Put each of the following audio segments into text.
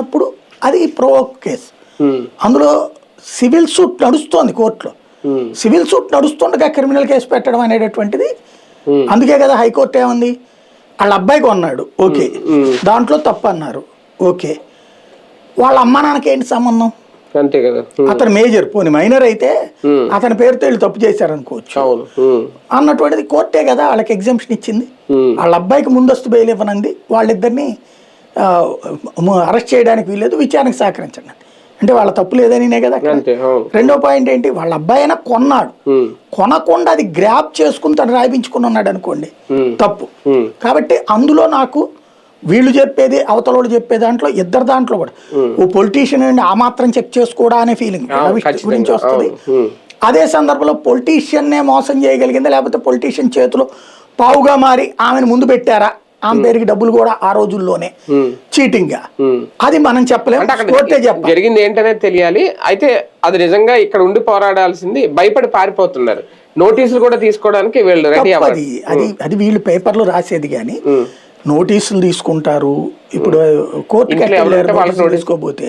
అప్పుడు అది ప్రోవోక్ కేసు. అందులో సివిల్ సూట్ నడుస్తోంది కోర్టులో. సివిల్ సూట్ నడుస్తుండగా క్రిమినల్ కేసు పెట్టడం అనేటటువంటిది, అందుకే కదా హైకోర్టు ఏముంది, వాళ్ళ అబ్బాయికి ఉన్నాడు ఓకే, దాంట్లో తప్పు అన్నారు ఓకే, వాళ్ళ అమ్మ నాన్నకి ఏంటి సంబంధం? అంతే కదా. అతను మేజర్, పోనీ మైనర్ అయితే అతని పేరుతో వీళ్ళు తప్పు చేశారనుకోవచ్చు అన్నటువంటిది కోర్టే కదా వాళ్ళకి ఎగ్జామ్షన్ ఇచ్చింది. వాళ్ళ అబ్బాయికి ముందస్తు బెయిల్ ఇవ్వనంది, వాళ్ళిద్దరిని అరెస్ట్ చేయడానికి వీల్లేదు, విచారణకు సహకరించండి అంటే వాళ్ళ తప్పు లేదనినే కదా. రెండో పాయింట్ ఏంటి, వాళ్ళ అబ్బాయి అయినా కొన్నాడు, కొనకుండా అది గ్రాప్ చేసుకుని తను రాయించుకుని ఉన్నాడు అనుకోండి తప్పు. కాబట్టి అందులో నాకు వీళ్ళు చెప్పేది అవతల చెప్పే దాంట్లో ఇద్దరు దాంట్లో కూడా ఓ పొలిటీషియన్ అండి ఆ మాత్రం చెక్ చేసుకోవడా అనే ఫీలింగ్ గురించి వస్తుంది. అదే సందర్భంలో పొలిటీషియన్నే మోసం చేయగలిగిందా, లేకపోతే పొలిటీషియన్ చేతిలో పావుగా మారి ఆమెను ముందు పెట్టారా, ఆమె పేరుకి డబ్బులు కూడా ఆ రోజుల్లోనే చీటింగ్ గా, అది మనం చెప్పలేము, జరిగింది ఏంటనేది తెలియాలి. అయితే అది నిజంగా ఇక్కడ ఉండి పోరాడాల్సింది, భయపడి పారిపోతున్నారు, నోటీసులు కూడా తీసుకోవడానికి వీళ్ళు రెడీ అవ్వాలి. అది వీళ్ళు పేపర్లో రాసేది కానీ నోటీసులు తీసుకుంటారు. ఇప్పుడు కోర్టుకి తీసుకోపోతే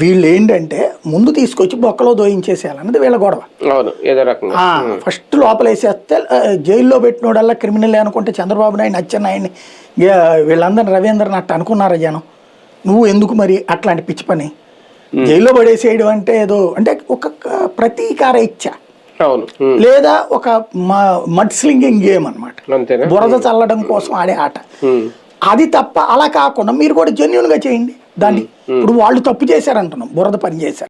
వీళ్ళు ఏంటంటే ముందు తీసుకొచ్చి బొక్కలో దోయించేసేయాలన్నది వీళ్ళ గొడవ. ఫస్ట్ లోపలేసేస్తే జైల్లో పెట్టినోడల్లా క్రిమినల్ అనుకుంటే చంద్రబాబు నాయుడు అచ్చెన్నాయుడిని వీళ్ళందరినీ రవీంద్రని అట్ట అనుకున్నారా జనం, నువ్వు ఎందుకు మరి అట్లాంటి పిచ్చి పని జైల్లో పడేసేయడం అంటే ఏదో అంటే ఒక ప్రతీకార ఇచ్చ లేదా ఒక మడ్ స్లింగింగ్ గేమ్ అనమాట, బురద చల్లడం కోసం ఆడే ఆట అది తప్ప. అలా కాకుండా మీరు కూడా జెన్యూన్ గా చేయండి దాన్ని. ఇప్పుడు వాళ్ళు తప్పు చేశారంటున్నాం, బురద పని చేశారు.